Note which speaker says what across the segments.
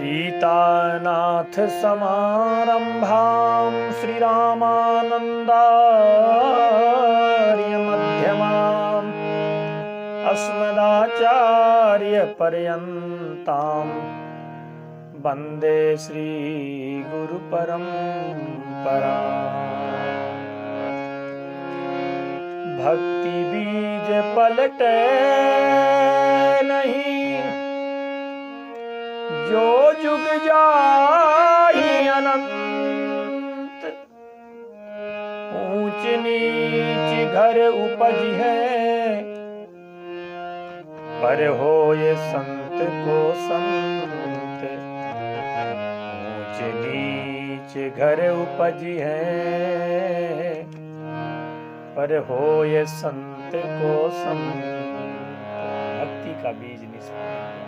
Speaker 1: सीतानाथ समारंभां श्रीरामानन्दार्य मध्यमाम् अस्मदाचार्य पर्यन्तां वन्दे श्रीगुरुपरम्पराम्। भक्ति बीज पलटे नहीं, जो जुग जाहि अनंत। ऊंच नीच घर उपज है, पर होए संत को संत। ऊंच नीच घर उपज है, पर होए संत को संत। भक्ति का बीज निष्फल।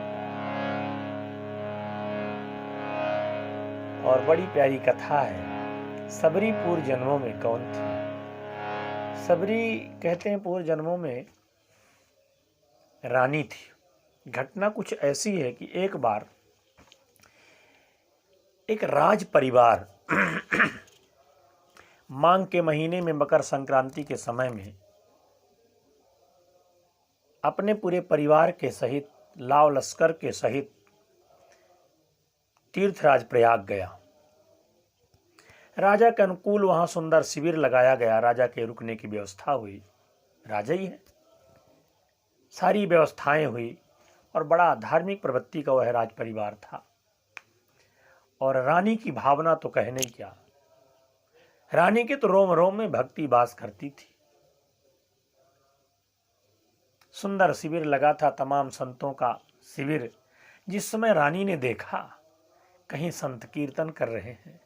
Speaker 1: और बड़ी प्यारी कथा है। सबरी पूर्व जन्मों में कौन थी? सबरी कहते हैं पूर्व जन्मों में रानी थी। घटना कुछ ऐसी है कि एक बार एक राज परिवार माघ के महीने में मकर संक्रांति के समय में अपने पूरे परिवार के सहित, लाव लश्कर के सहित तीर्थराज प्रयाग गया। राजा के अनुकूल वहां सुंदर शिविर लगाया गया। राजा के रुकने की व्यवस्था हुई। राजा ही है, सारी व्यवस्थाएं हुई और बड़ा धार्मिक प्रवृत्ति का वह राज परिवार था। और रानी की भावना तो कहने ही क्या, रानी के तो रोम रोम में भक्ति वास करती थी। सुंदर शिविर लगा था, तमाम संतों का शिविर। जिस समय रानी ने देखा कहीं संत कीर्तन कर रहे हैं,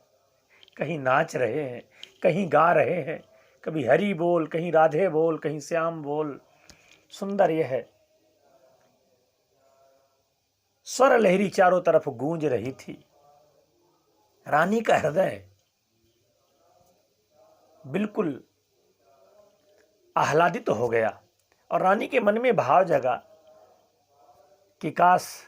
Speaker 1: कहीं नाच रहे हैं, कहीं गा रहे हैं, कभी हरि बोल, कहीं राधे बोल, कहीं श्याम बोल। सुंदर यह है, स्वर लहरी चारों तरफ गूंज रही थी। रानी का हृदय बिल्कुल आह्लादित हो गया और रानी के मन में भाव जगा कि काश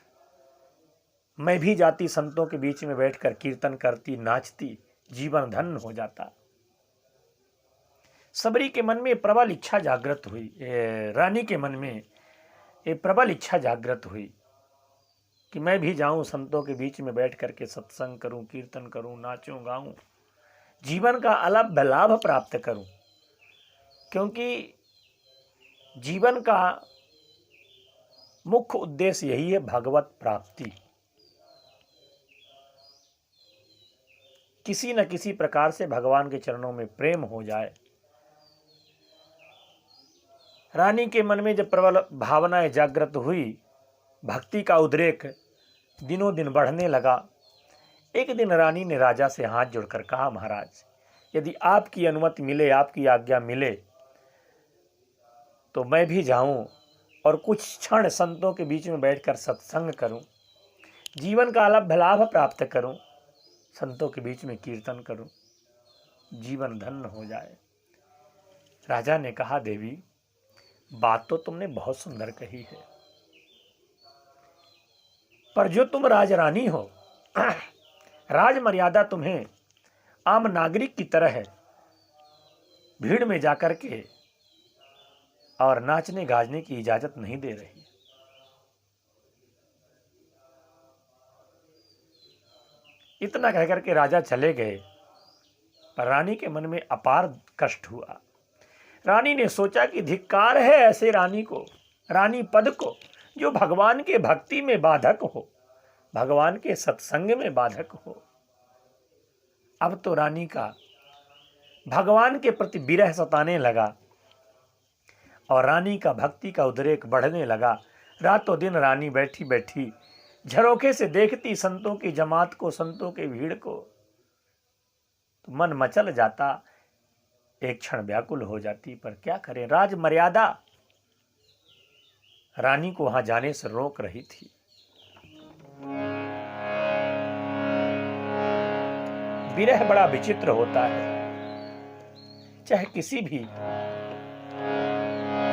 Speaker 1: मैं भी जाती, संतों के बीच में बैठकर कीर्तन करती, नाचती, जीवन धन्य हो जाता। सबरी के मन में प्रबल इच्छा जागृत हुई। रानी के मन में एक प्रबल इच्छा जागृत हुई कि मैं भी जाऊं, संतों के बीच में बैठ करके सत्संग करूं, कीर्तन करूं, नाचूं, गाऊं, जीवन का अलग लाभ प्राप्त करूं। क्योंकि जीवन का मुख्य उद्देश्य यही है, भगवत प्राप्ति। किसी न किसी प्रकार से भगवान के चरणों में प्रेम हो जाए। रानी के मन में जब प्रबल भावनाएं जागृत हुई, भक्ति का उद्रेक दिनों दिन बढ़ने लगा। एक दिन रानी ने राजा से हाथ जोड़कर कहा, महाराज, यदि आपकी अनुमति मिले, आपकी आज्ञा मिले, तो मैं भी जाऊं और कुछ क्षण संतों के बीच में बैठकर सत्संग करूं, जीवन का अलग लाभ प्राप्त करूं, संतों के बीच में कीर्तन करूं, जीवन धन्य हो जाए। राजा ने कहा, देवी, बात तो तुमने बहुत सुंदर कही है, पर जो तुम राजरानी हो, राज मर्यादा तुम्हें आम नागरिक की तरह है भीड़ में जाकर के और नाचने गाजने की इजाजत नहीं दे रही। इतना कहकर के राजा चले गए, पर रानी के मन में अपार कष्ट हुआ। रानी ने सोचा कि धिक्कार है ऐसे रानी को, रानी पद को, जो भगवान के भक्ति में बाधक हो, भगवान के सत्संग में बाधक हो। अब तो रानी का भगवान के प्रति विरह सताने लगा और रानी का भक्ति का उद्रेक बढ़ने लगा। रातों दिन रानी बैठी बैठी झरोखे से देखती संतों की जमात को, संतों के भीड़ को, तो मन मचल जाता, एक क्षण व्याकुल हो जाती। पर क्या करें, राज मर्यादा रानी को वहां जाने से रोक रही थी। विरह बड़ा विचित्र होता है, चाहे किसी भी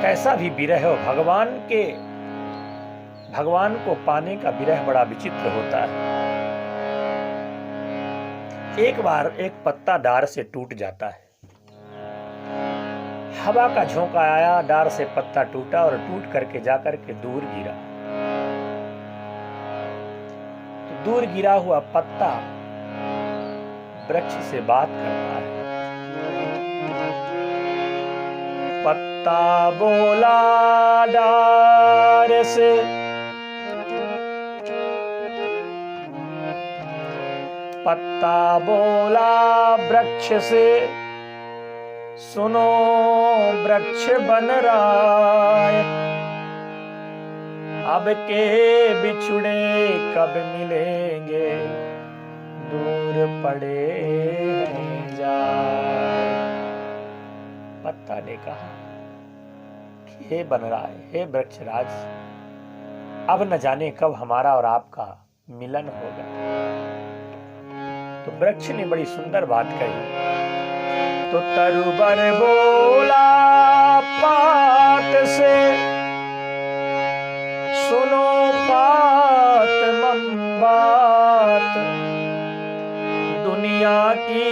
Speaker 1: कैसा भी विरह हो, भगवान को पाने का विरह बड़ा विचित्र होता है। एक बार एक पत्ता डार से टूट जाता है। हवा का झोंका आया, डार से पत्ता टूटा और टूट करके जाकर के दूर गिरा। तो दूर गिरा हुआ पत्ता वृक्ष से बात करता है। पत्ता बोला डार से, पत्ता बोला वृक्ष से, सुनो वृक्ष बन राय, अब के बिछुड़े कब मिलेंगे, दूर पड़े हैं जाए। पत्ता ने कहा कि हे बनराय, हे वृक्षराज, अब न जाने कब हमारा और आपका मिलन होगा। तो वृक्ष ने बड़ी सुंदर बात कही। तो तरुबर बोला पात से, सुनो पात मम बात, दुनिया की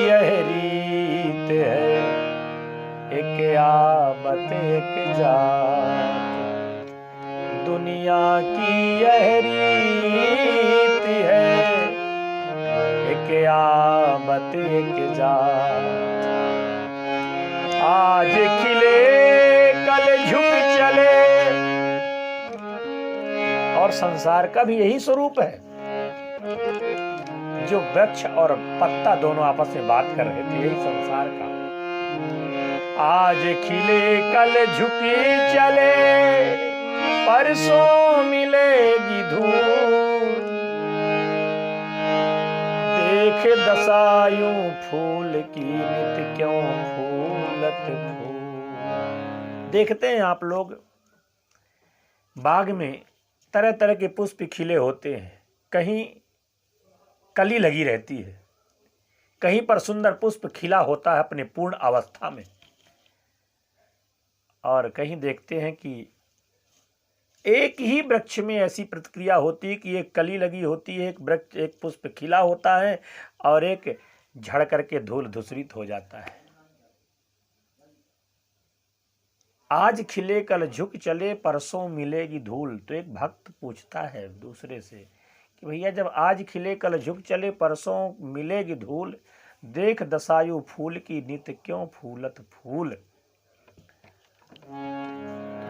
Speaker 1: यह रीत है, एक आमत एक जात। दुनिया की यह रीत है, एक आमत एक जात। आज खिले कल झुक चले, और संसार का भी यही स्वरूप है। जो वृक्ष और पत्ता दोनों आपस में बात कर रहे थे, यही संसार का। आज खिले कल झुके चले, परसों मिलेगी धूल, देख दशायूं फूल की नित क्यों फूलत फूल। देखते हैं आप लोग, बाग में तरह तरह के पुष्प खिले होते हैं। कहीं कली लगी रहती है, कहीं पर सुंदर पुष्प खिला होता है अपने पूर्ण अवस्था में, और कहीं देखते हैं कि एक ही वृक्ष में ऐसी प्रतिक्रिया होती है कि एक कली लगी होती है, एक वृक्ष, एक पुष्प खिला होता है और एक झड़ करके धूल धूसरित हो जाता है। आज खिले कल झुक चले, परसों मिलेगी धूल। तो एक भक्त पूछता है दूसरे से कि भैया, जब आज खिले कल झुक चले, परसों मिलेगी धूल, देख दशायु फूल की नित क्यों फूलत फूल।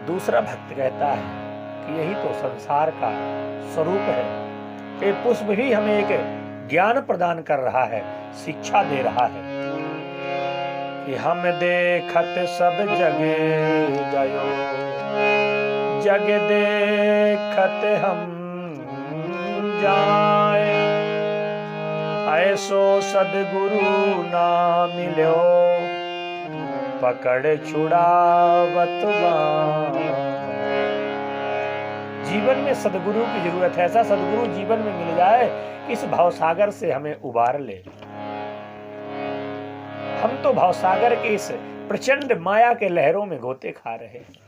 Speaker 1: दूसरा भक्त कहता है कि यही तो संसार का स्वरूप है। ये पुष्प भी हमें एक ज्ञान प्रदान कर रहा है, शिक्षा दे रहा है कि हम देखत सब जगे गयो, जग देखत हम जाए, ऐसो सदगुरु ना मिलो, पकड़ छुड़ावत बाँ। जीवन में सदगुरु की जरूरत है। ऐसा सदगुरु जीवन में मिल जाए कि इस भावसागर से हमें उबार ले। हम तो भावसागर के इस प्रचंड माया के लहरों में गोते खा रहे हैं।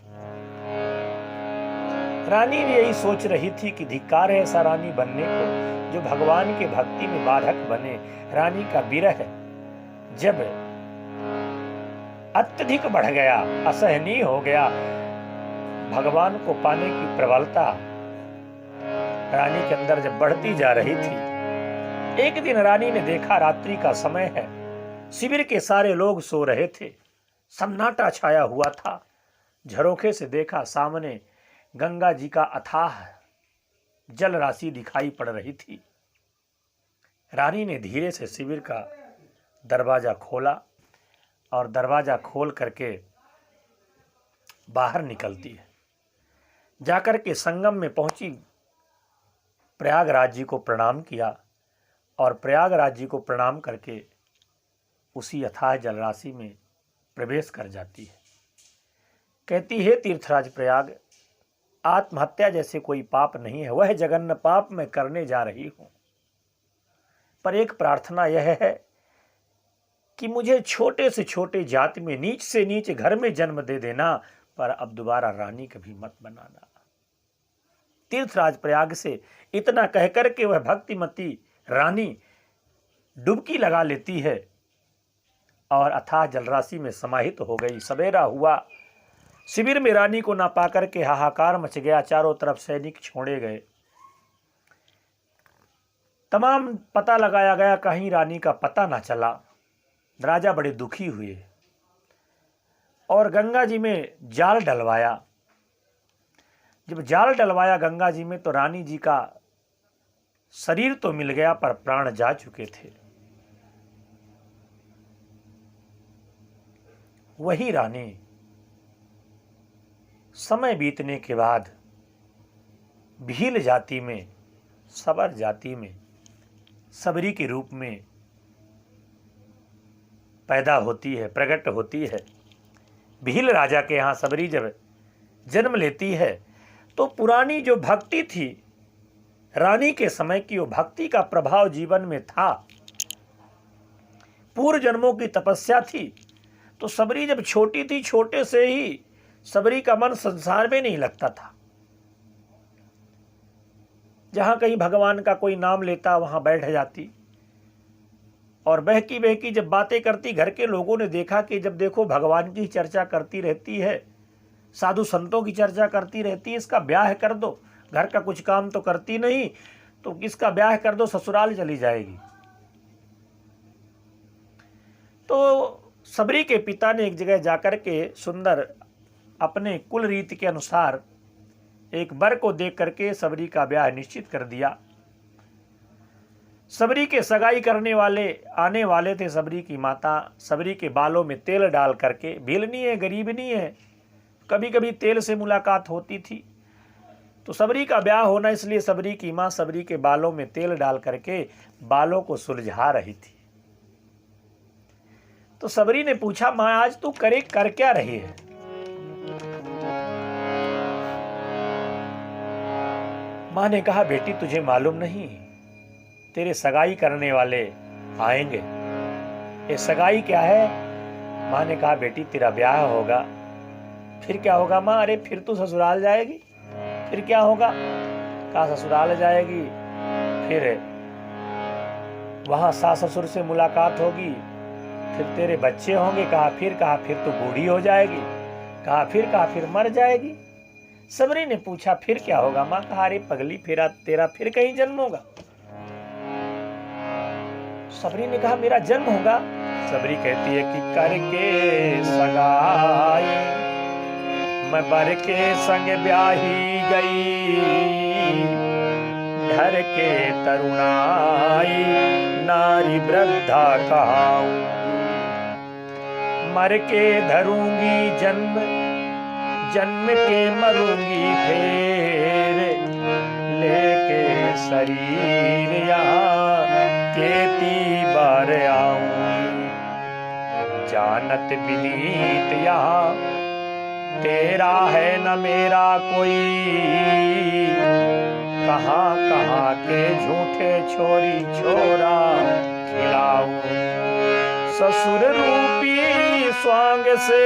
Speaker 1: रानी भी यही सोच रही थी कि धिक्कार है ऐसा रानी बनने को जो भगवान के भक्ति में बाधक बने। रानी का विरह जब अत्यधिक बढ़ गया, असहनीय हो गया, भगवान को पाने की प्रबलता रानी के अंदर जब बढ़ती जा रही थी, एक दिन रानी ने देखा रात्रि का समय है, शिविर के सारे लोग सो रहे थे, सन्नाटा छाया हुआ था। झरोखे से देखा सामने गंगा जी का अथाह जल राशि दिखाई पड़ रही थी। रानी ने धीरे से शिविर का दरवाजा खोला और दरवाजा खोल करके बाहर निकलती है। जाकर के संगम में पहुंची, प्रयागराज जी को प्रणाम किया और प्रयागराज जी को प्रणाम करके उसी अथाह जलराशि में प्रवेश कर जाती है। कहती है, तीर्थराज प्रयाग, आत्महत्या जैसे कोई पाप नहीं है, वह जघन्य पाप मैं करने जा रही हूं, पर एक प्रार्थना यह है कि मुझे छोटे से छोटे जाति में, नीच से नीच घर में जन्म दे देना, पर अब दोबारा रानी कभी मत बनाना। तीर्थराज प्रयाग से इतना कहकर के वह भक्तिमती रानी डुबकी लगा लेती है और अथाह जलराशि में समाहित हो गई। सवेरा हुआ, शिविर में रानी को ना पाकर के हाहाकार मच गया। चारों तरफ सैनिक छोड़े गए, तमाम पता लगाया गया, कहीं रानी का पता ना चला। राजा बड़े दुखी हुए और गंगा जी में जाल डलवाया। जब जाल डलवाया गंगा जी में तो रानी जी का शरीर तो मिल गया पर प्राण जा चुके थे। वही रानी समय बीतने के बाद भील जाति में, सबर जाति में सबरी के रूप में पैदा होती है, प्रकट होती है। भील राजा के यहाँ सबरी जब जन्म लेती है तो पुरानी जो भक्ति थी रानी के समय की, वो भक्ति का प्रभाव जीवन में था, पूर्व जन्मों की तपस्या थी। तो सबरी जब छोटी थी, छोटे से ही सबरी का मन संसार में नहीं लगता था। जहां कहीं भगवान का कोई नाम लेता वहां बैठ जाती और बहकी बहकी जब बातें करती। घर के लोगों ने देखा कि जब देखो भगवान की चर्चा करती रहती है, साधु संतों की चर्चा करती रहती है, इसका ब्याह कर दो, घर का कुछ काम तो करती नहीं, तो इसका ब्याह कर दो, ससुराल चली जाएगी। तो सबरी के पिता ने एक जगह जाकर के सुंदर अपने कुल रीति के अनुसार एक वर को देख करके सबरी का ब्याह निश्चित कर दिया। सबरी के सगाई करने वाले आने वाले थे। सबरी की माता सबरी के बालों में तेल डाल करके, भीलनी है, गरीब नहीं है, कभी कभी तेल से मुलाकात होती थी। तो सबरी का ब्याह होना, इसलिए सबरी की मां सबरी के बालों में तेल डाल करके बालों को सुलझा रही थी। तो सबरी ने पूछा, मां आज तू कर क्या रही है? मां ने कहा, बेटी तुझे मालूम नहीं, तेरे सगाई करने वाले आएंगे। ये सगाई क्या है? मां ने कहा, बेटी तेरा ब्याह होगा। फिर क्या होगा मां? अरे फिर तू ससुराल जाएगी। फिर क्या होगा? कहा ससुराल जाएगी, फिर वहां सास ससुर से मुलाकात होगी, फिर तेरे बच्चे होंगे। कहा फिर तू बूढ़ी हो जाएगी। कहा फिर मर जाएगी। सबरी ने पूछा फिर क्या होगा मां? कहा अरे पगली, तेरा फिर कहीं जन्म होगा। सबरी ने कहा मेरा जन्म होगा। सबरी कहती है कि करके सगाई मैं बर के संग ब्याही गई, ढर के तरुणाई नारी वृद्धा कहाऊं, मर के धरूंगी जन्म, जन्म के मरूंगी फेर, लेके शरीर यहाँ केती बार आऊंगी, जानत विनीत यहाँ तेरा है न मेरा कोई, कहाँ कहाँ के झूठे छोरी छोरा खिलाऊं, ससुर रूपी स्वांग से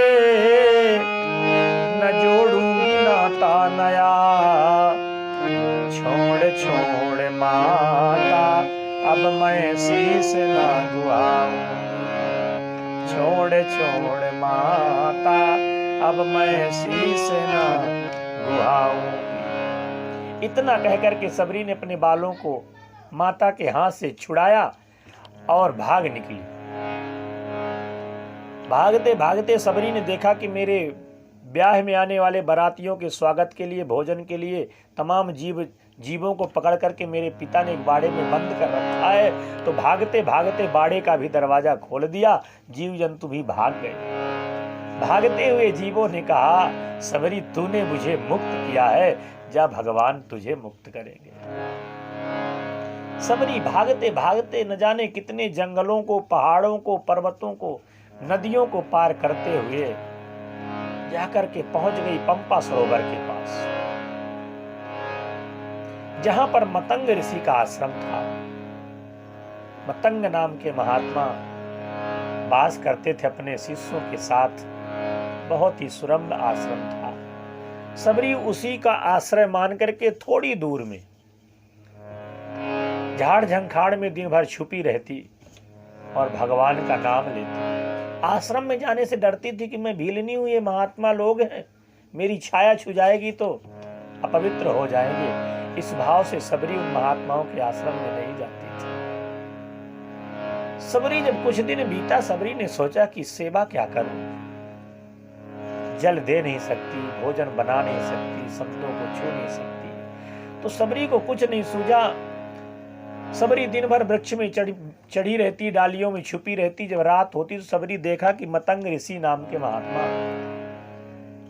Speaker 1: न जोड़ूंगी नाता नया, छोड़ माता अब मैं शीश न दुआऊं, छोड़ माता अब मैं शीश न गुहाऊंगी। इतना कहकर के सबरी ने अपने बालों को माता के हाथ से छुड़ाया और भाग निकली। भागते भागते सबरी ने देखा कि मेरे ब्याह में आने वाले बारातियों के स्वागत के लिए, भोजन के लिए तमाम जीवों को पकड़ करके मेरे पिता ने एक बाड़े में बंद कर रखा है। तो भागते भागते बाड़े का भी दरवाजा खोल दिया, जीव जंतु भी भाग गए। भागते हुए जीवों ने कहा सबरी तूने मुझे मुक्त किया है, जा भगवान तुझे मुक्त करेंगे। सबरी भागते भागते न जाने कितने जंगलों को, पहाड़ों को, पर्वतों को, नदियों को पार करते हुए जाकर के पहुंच गई पंपा सरोवर के पास, जहां पर मतंग ऋषि का आश्रम था। मतंग नाम के महात्मा वास करते थे अपने शिष्यों के साथ, बहुत ही सुरम्य आश्रम था। सबरी उसी का आश्रय मान करके थोड़ी दूर में झाड़ झंखाड़ में दिन भर छुपी रहती, और भगवान का नाम लेती। आश्रम में जाने से डरती थी कि मैं भीलनी हूं, ये महात्मा लोग हैं, मेरी छाया छू जाएगी तो अपवित्र हो जाएंगे। इस भाव से सबरी उन महात्माओं के आश्रम में नहीं जाती थी। सबरी जब कुछ दिन बीता, सबरी ने सोचा कि सेवा क्या करूं, जल दे नहीं सकती, भोजन बना नहीं सकती, संतों को छू नहीं सकती, तो सबरी को कुछ नहीं सूझा। सबरी दिन भर वृक्ष में चढ़ी रहती, डालियों में छुपी रहती। जब रात होती तो सबरी देखा कि मतंग ऋषि नाम के महात्मा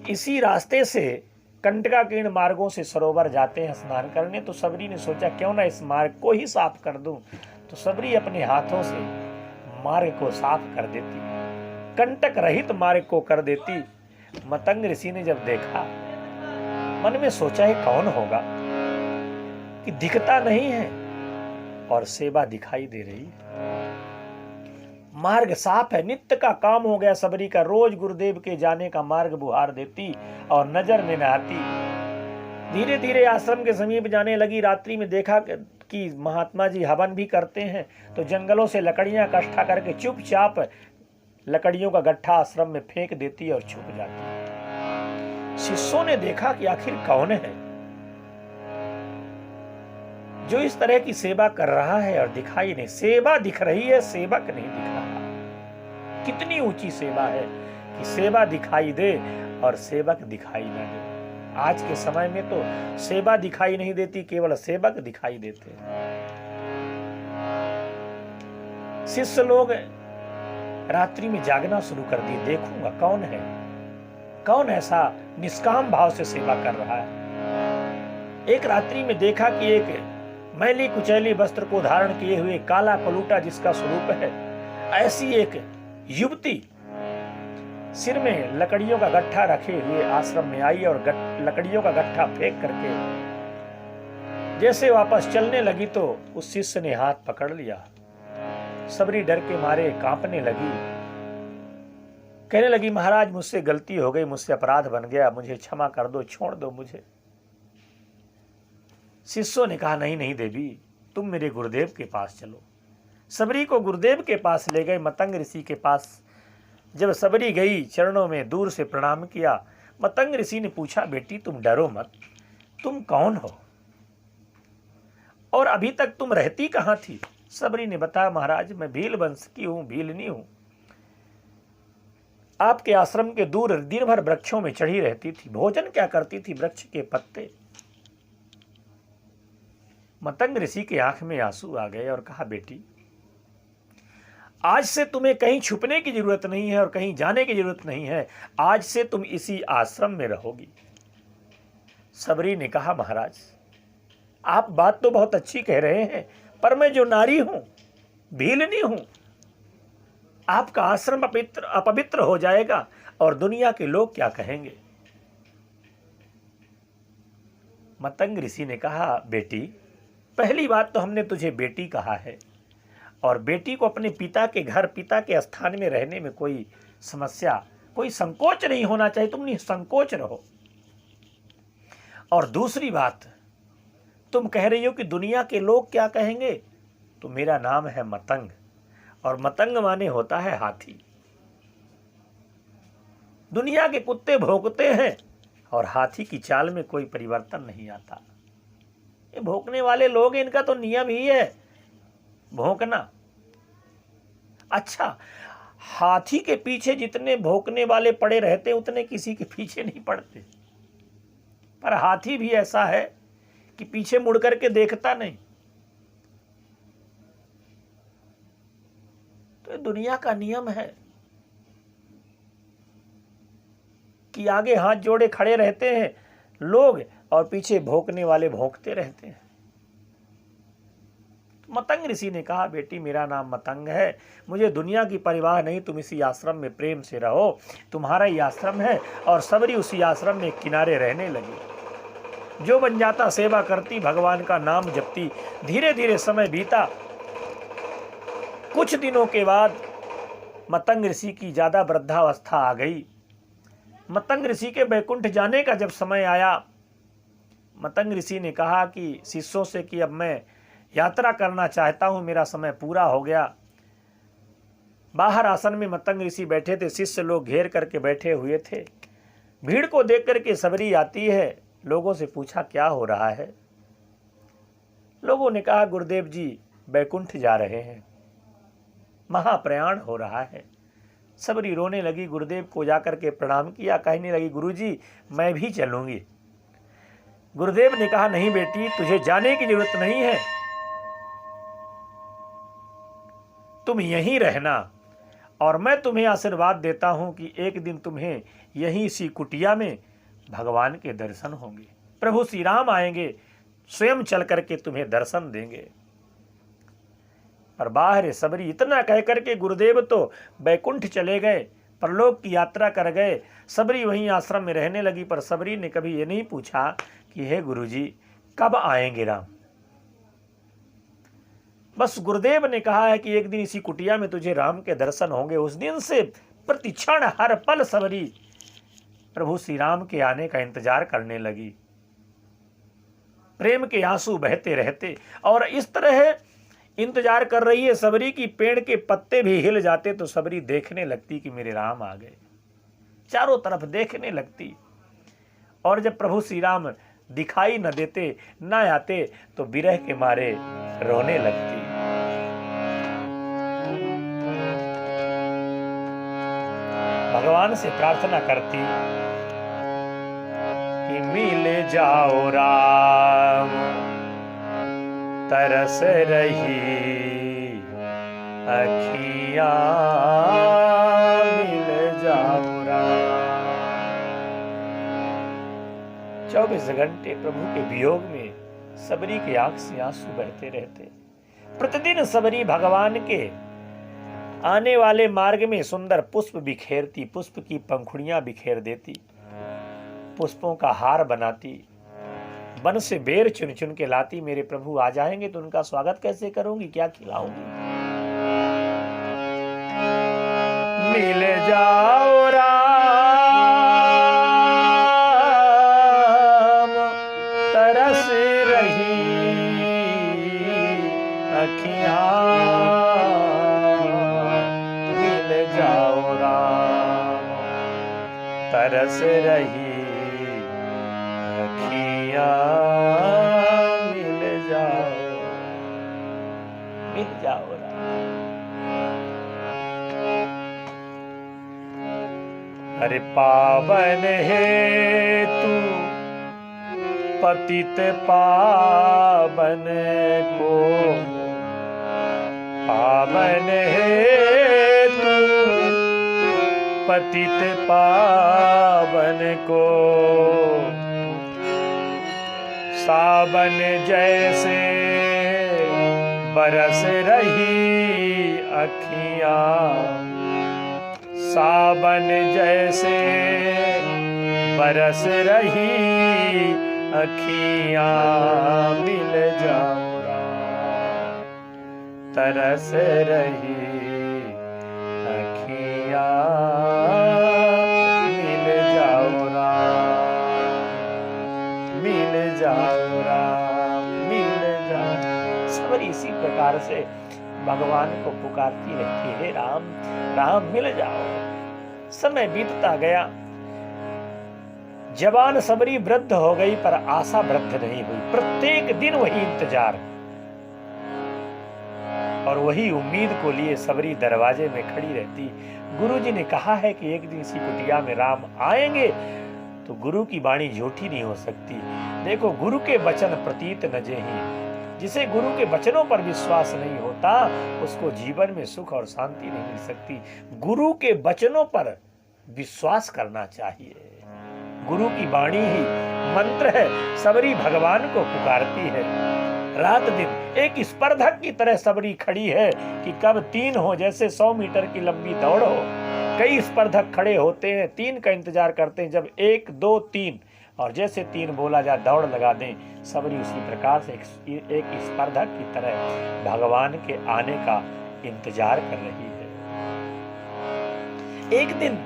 Speaker 1: इसी रास्ते से कंटकाकीर्ण मार्गों से सरोवर जाते हैं स्नान करने। तो सबरी ने सोचा क्यों ना इस मार्ग को ही साफ कर दूं। तो सबरी अपने हाथों से मार्ग को साफ कर देती, कंटक रहित मार्ग को कर देती। मतंग ऋषि ने जब देखा, मन में सोचा है कौन होगा कि दिखता नहीं है और सेवा दिखाई दे रही है, मार्ग साफ है, नित्य का काम हो गया सबरी का। रोज गुरुदेव के जाने का मार्ग बुहार देती और नजर में न आती। धीरे धीरे आश्रम के समीप जाने लगी। रात्रि में देखा कि महात्मा जी हवन भी करते हैं, तो जंगलों से लकड़ियां इकट्ठा करके चुपचाप लकड़ियों का गट्ठा आश्रम में फेंक देती और छुप जाती। शिष्यों ने देखा कि आखिर कौन है जो इस तरह की सेवा कर रहा है और दिखाई नहीं। सेवा दिख रही है, सेवक नहीं दिख रहा। कितनी ऊंची सेवा है कि सेवा दिखाई दे और सेवक दिखाई ना दे। आज के समय में तो सेवा दिखाई नहीं देती, केवल सेवक दिखाई देते हैं। शिष्य लोग रात्रि में जागना शुरू कर दिए, देखूंगा कौन है, कौन ऐसा निष्काम भाव से सेवा कर रहा है। एक रात्रि में देखा कि एक मैली कुचैली वस्त्र को धारण किए हुए काला पलूटा जिसका स्वरूप है, ऐसी एक युवती सिर में लकड़ियों का गट्ठा रखे हुए आश्रम में आई और लकड़ियों का गट्ठा फेंक करके जैसे वापस चलने लगी तो उस शिष्य ने हाथ पकड़ लिया। सबरी डर के मारे कांपने लगी, कहने लगी महाराज मुझसे गलती हो गई, मुझसे अपराध बन गया, मुझे क्षमा कर दो, छोड़ दो मुझे। शिष्यों ने कहा नहीं नहीं देवी, तुम मेरे गुरुदेव के पास चलो। सबरी को गुरुदेव के पास ले गए, मतंग ऋषि के पास। जब सबरी गई, चरणों में दूर से प्रणाम किया। मतंग ऋषि ने पूछा बेटी तुम डरो मत, तुम कौन हो और अभी तक तुम रहती कहां थी? सबरी ने बताया महाराज मैं भील वंश की हूं, भीलनी हूं। आपके आश्रम के दूर दिन भर वृक्षों में चढ़ी रहती थी, भोजन क्या करती थी? वृक्ष के पत्ते। मतंग ऋषि के आंख में आंसू आ गए और कहा बेटी आज से तुम्हें कहीं छुपने की जरूरत नहीं है और कहीं जाने की जरूरत नहीं है, आज से तुम इसी आश्रम में रहोगी। सबरी ने कहा महाराज आप बात तो बहुत अच्छी कह रहे हैं, पर मैं जो नारी हूं, भीलनी हूं, आपका आश्रम अपवित्र हो जाएगा और दुनिया के लोग क्या कहेंगे? मतंग ऋषि ने कहा बेटी पहली बात तो हमने तुझे बेटी कहा है और बेटी को अपने पिता के घर, पिता के स्थान में रहने में कोई समस्या, कोई संकोच नहीं होना चाहिए, तुम निसंकोच रहो। और दूसरी बात, तुम कह रही हो कि दुनिया के लोग क्या कहेंगे, तो मेरा नाम है मतंग और मतंग माने होता है हाथी। दुनिया के कुत्ते भौंकते हैं और हाथी की चाल में कोई परिवर्तन नहीं आता। ये भौंकने वाले लोग, इनका तो नियम ही है भौंकना। अच्छा, हाथी के पीछे जितने भौंकने वाले पड़े रहते उतने किसी के पीछे नहीं पड़ते, पर हाथी भी ऐसा है कि पीछे मुड़ करके देखता नहीं। तो ये दुनिया का नियम है कि आगे हाथ जोड़े खड़े रहते हैं लोग और पीछे भौंकने वाले भौंकते रहते हैं। मतंग ऋषि ने कहा बेटी मेरा नाम मतंग है, मुझे दुनिया की परवाह नहीं, तुम इसी आश्रम में प्रेम से रहो, तुम्हारा ही आश्रम है। और सबरी उसी आश्रम में किनारे रहने लगी। जो बन जाता सेवा करती, भगवान का नाम जपती। धीरे धीरे समय बीता। कुछ दिनों के बाद मतंग ऋषि की ज्यादा वृद्धावस्था आ गई। मतंग ऋषि के बैकुंठ जाने का जब समय आया, मतंग ऋषि ने कहा कि शिष्यों से कि अब मैं यात्रा करना चाहता हूं, मेरा समय पूरा हो गया। बाहर आसन में मतंग ऋषि बैठे थे, शिष्य लोग घेर करके बैठे हुए थे। भीड़ को देख करके सबरी आती है, लोगों से पूछा क्या हो रहा है। लोगों ने कहा गुरुदेव जी बैकुंठ जा रहे हैं, महाप्रयाण हो रहा है। सबरी रोने लगी, गुरुदेव को जाकर के प्रणाम किया, कहने लगी गुरुजी मैं भी चलूंगी। गुरुदेव ने कहा नहीं बेटी, तुझे जाने की जरूरत नहीं है, तुम यहीं रहना और मैं तुम्हें आशीर्वाद देता हूं कि एक दिन तुम्हें यहीं इसी कुटिया में भगवान के दर्शन होंगे। प्रभु श्री राम आएंगे, स्वयं चल करके तुम्हें दर्शन देंगे। पर बाहर सबरी इतना कह करके गुरुदेव तो बैकुंठ चले गए, परलोक की यात्रा कर गए। सबरी वहीं आश्रम में रहने लगी, पर सबरी ने कभी ये नहीं पूछा कि हे गुरुजी कब आएंगे राम। बस गुरुदेव ने कहा है कि एक दिन इसी कुटिया में तुझे राम के दर्शन होंगे। उस दिन से प्रतिक्षण हर पल सबरी प्रभु श्री राम के आने का इंतजार करने लगी। प्रेम के आंसू बहते रहते और इस तरह इंतजार कर रही है सबरी की पेड़ के पत्ते भी हिल जाते तो सबरी देखने लगती कि मेरे राम आ गए, चारों तरफ देखने लगती। और जब प्रभु श्री राम दिखाई न देते, न आते, तो विरह के मारे रोने लगती। भगवान से प्रार्थना करती कि मिल जाओ राम, तरस रही अखियां, मिल जाओ राम। 24 घंटे प्रभु के वियोग में सबरी की आंख से आंसू बहते रहते। प्रतिदिन सबरी भगवान के आने वाले मार्ग में सुंदर पुष्प बिखेरती, पुष्प की पंखुड़ियां बिखेर देती, पुष्पों का हार बनाती, वन से बेर चुन चुन के लाती। मेरे प्रभु आ जाएंगे तो उनका स्वागत कैसे करूंगी, क्या खिलाऊंगी। मिल जाओ राम, तरस रही अखियां, मिल जाओ राम, तरस रही अखियां, मिल जाओ राम। अरे पावन है तू पतित पावन को, पावन है तू पतित पावन को, सावन जैसे बरस रही अखियां, सावन जैसे बरस रही अखियां, मिल जाओ राम, तरस रही अखियां, मिल जाओ राम, मिल जाओ राम, मिल जाओ। सबरी इसी प्रकार से भगवान को पुकारती रहती है, राम राम मिल जाओ। समय बीतता गया, जवान सबरी वृद्ध हो गई पर आशा वृद्ध नहीं हुई। प्रत्येक दिन वही इंतजार और वही उम्मीद को लिए सबरी दरवाजे में खड़ी रहती। गुरुजी ने कहा है कि एक दिन इसी कुटिया में राम आएंगे, तो गुरु की वाणी झूठी नहीं हो सकती। देखो, गुरु के वचन प्रतीत न जेहि, जिसे गुरु के वचनों पर विश्वास नहीं होता उसको जीवन में सुख और शांति नहीं मिल सकती। गुरु के वचनों पर विश्वास करना चाहिए। गुरु की वाणी ही मंत्र है। सबरी भगवान को पुकारती है, रात दिन एक स्पर्धक की तरह सबरी खड़ी है कि कब 3 हो, जैसे 100 मीटर की लंबी दौड़ हो। कई स्पर्धक खड़े होते हैं, 3 का इंतजार करते हैं, जब 1 2 3 और जैसे 3 बोला जाए दौड़ लगा दें। सबरी उसी प्रकार से एक स्पर्धक की तरह भगवान के आने का इंतजार कर रही है। एक दिन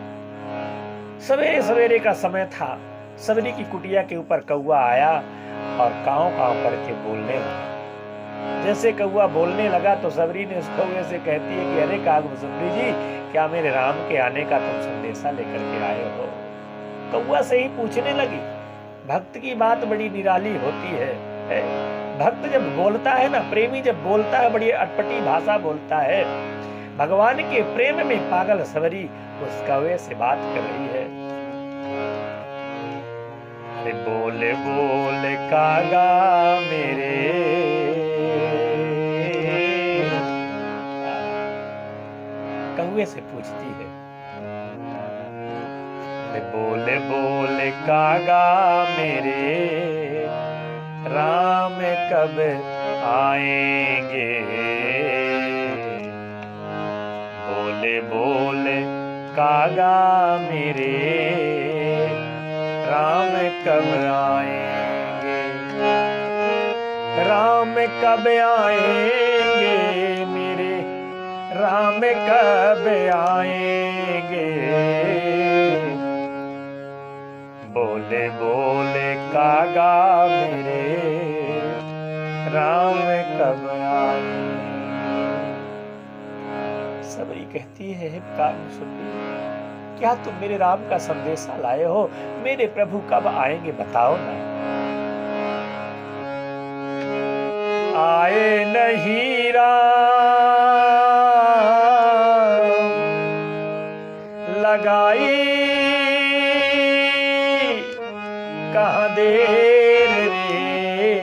Speaker 1: सवेरे सवेरे का समय था, सबरी की कुटिया के ऊपर कौवा आया और काव काव करके बोलने लगा। जैसे कौआ बोलने लगा तो सबरी ने उस कौए से कहती है कि अरे कागभूषुंडी जी, क्या मेरे राम के आने का तुम संदेशा लेकर के आए हो? कौआ से ही पूछने लगी। भक्त की बात बड़ी निराली होती है। भक्त जब बोलता है ना, प्रेमी जब बोलता है, बड़ी अटपटी भाषा बोलता है। भगवान के प्रेम में पागल सबरी उस कौवे से बात कर रही है। अरे बोले बोले कागा मेरे, कौवे से पूछती है। अरे बोले बोले कागा मेरे, राम कब आएंगे? बोले बोले कागा मेरे, राम कब आएंगे? राम कब आएंगे मेरे, राम कब आएंगे? बोले बोले कागा मेरे, राम कब आएंगे? सबरी कहती है, कागभूषुंडी, क्या तुम मेरे राम का संदेशा लाए हो? मेरे प्रभु कब आएंगे बताओ ना। आए नहीं राम, लगाई कहाँ देर रे,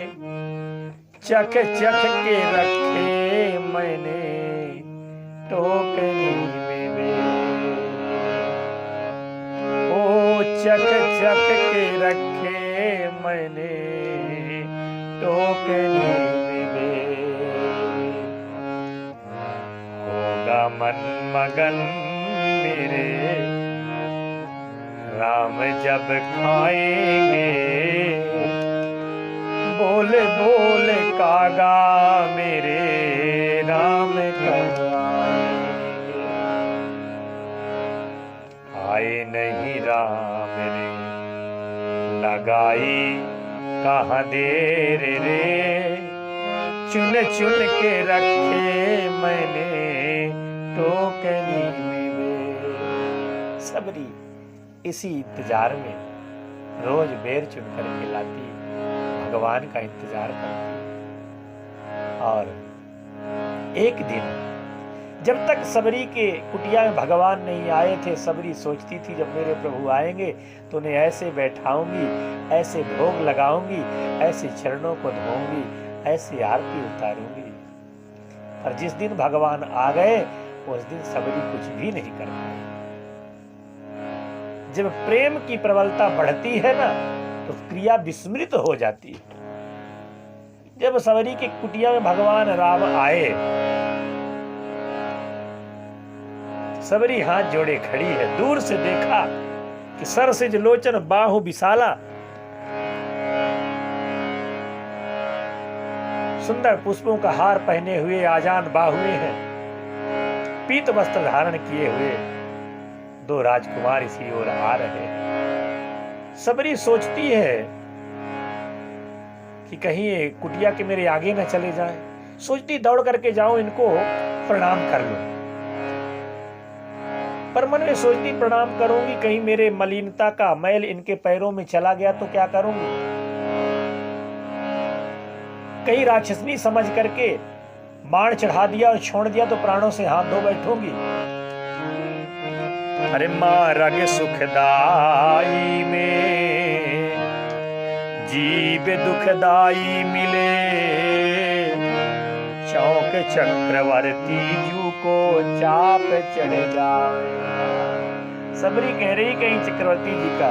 Speaker 1: चख चख के रखे मैंने टोकनी में वे। ओ चख चख के रखे मैंने टोकनी में वे। होगा मन मगन मेरे, राम जब खाएंगे। बोले बोले कागा मेरे, राम कब आएंगे? आए नहीं राम रे, लगाई कहाँ देर रे, चुन चुन के रखे मैंने टोकनी में वे। सबरी इसी इंतजार में रोज बेर चुन करके लाती, भगवान का इंतजार करती। और एक दिन जब तक सबरी के कुटिया में भगवान नहीं आए थे, सबरी सोचती थी जब मेरे प्रभु आएंगे तो उन्हें ऐसे बैठाऊंगी, ऐसे भोग लगाऊंगी, ऐसे चरणों को धोऊंगी, ऐसे आरती उतारूंगी। पर जिस दिन भगवान आ गए उस दिन सबरी कुछ भी नहीं कर पाई। जब प्रेम की प्रबलता बढ़ती है ना तो क्रिया विस्मृत हो जाती है। जब सबरी के कुटिया में भगवान राम आए, सबरी हाथ जोड़े खड़ी है। दूर से देखा कि सर से लोचन बाहु विशाला, सुंदर पुष्पों का हार पहने हुए आजान बाहुए हैं, पीत वस्त्र धारण किए हुए दो राजकुमार इसी ओर आ रहे हैं। सबरी सोचती है कि कहीं ये कुटिया के मेरे आगे न चले जाएं। सोचती दौड़ करके जाऊं, इनको प्रणाम कर लूं। पर मन में सोचती प्रणाम करूंगी, कहीं मेरे मलिनता का मैल इनके पैरों में चला गया तो क्या करूंगी? कहीं राक्षसनी समझ करके बाण चढ़ा दिया और छोड़ दिया तो प्राणों से हाथ धो बैठूंगी। अरे मार्ग सुखदाई में जीव दुखदाई मिले, चौक चक्रवर्ती जू को चाप चढ़ जाए। सबरी कह रही कहीं चक्रवर्ती जी का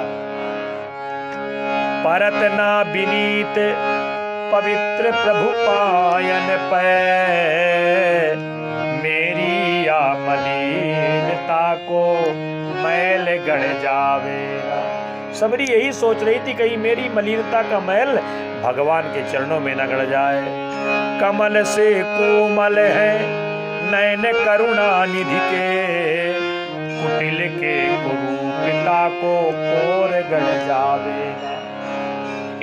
Speaker 1: परत ना विनीत पवित्र प्रभु पायन पे, मेरी या मलिनता को मैल गढ़ जावेगा। सबरी यही सोच रही थी कहीं मेरी मलिनता का मैल भगवान के चरणों में न गड़ जाए। कमल से कोमल है नयन करुणा निधि के, कुटिल के कुरूपिता को कोर गढ़ जावेगा।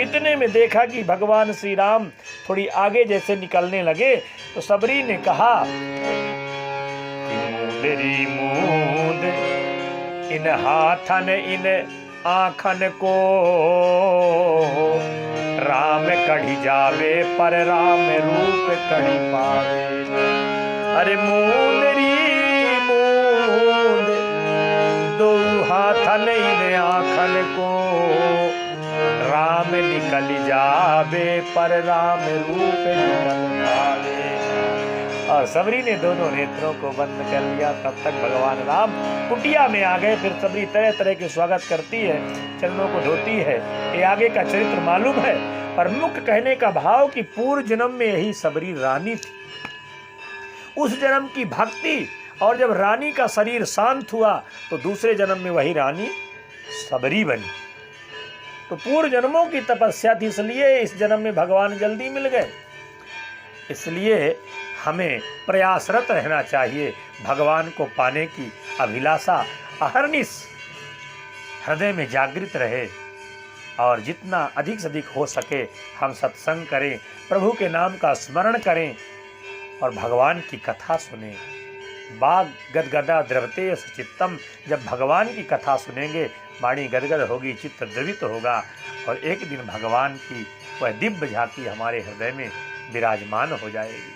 Speaker 1: इतने में देखा कि भगवान श्री राम थोड़ी आगे जैसे निकलने लगे तो सबरी ने कहा, मेरी मूंद इन हाथन इन आँखन को, राम कढ़ी जावे पर राम रूप कढ़ी पावे। अरे मेरी मूंद दो हाथन इन आँखन को, राम निकल जावे पर राम रूप निकल पावे। और सबरी ने दोनों नेत्रों को बंद कर लिया। तब तक भगवान राम कुटिया में आ गए। फिर सबरी तरह तरह के स्वागत करती है, चरणों को धोती है। ये आगे का चरित्र मालूम है, पर मुख्य कहने का भाव कि पूर्व जन्म में यही सबरी रानी थी, उस जन्म की भक्ति, और जब रानी का शरीर शांत हुआ तो दूसरे जन्म में वही रानी सबरी बनी। तो पूर्व जन्मों की तपस्या थी, इसलिए इस जन्म में भगवान जल्दी मिल गए। इसलिए हमें प्रयासरत रहना चाहिए, भगवान को पाने की अभिलाषा अहर्निश हृदय में जागृत रहे, और जितना अधिक से अधिक हो सके हम सत्संग करें, प्रभु के नाम का स्मरण करें और भगवान की कथा सुनें। बाग गदगदा द्रवते चित्तम, जब भगवान की कथा सुनेंगे वाणी गदगद होगी, चित्त द्रवित होगा, और एक दिन भगवान की वह दिव्य झांकी हमारे हृदय में विराजमान हो जाएगी,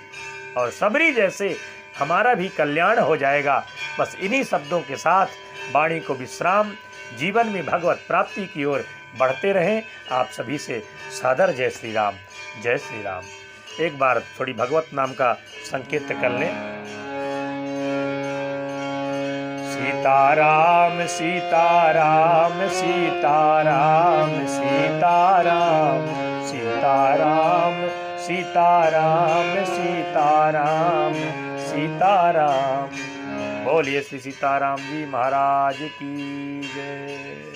Speaker 1: और सबरी जैसे हमारा भी कल्याण हो जाएगा। बस इन्हीं शब्दों के साथ वाणी को विश्राम, जीवन में भगवत प्राप्ति की ओर बढ़ते रहें। आप सभी से सादर जय श्री राम, जय श्री राम। एक बार थोड़ी भगवत नाम का संकेत कर लें। सीताराम सीताराम सीताराम सीताराम सीताराम सीताराम सीताराम सीताराम। बोलिए श्री सीताराम जी महाराज की जय।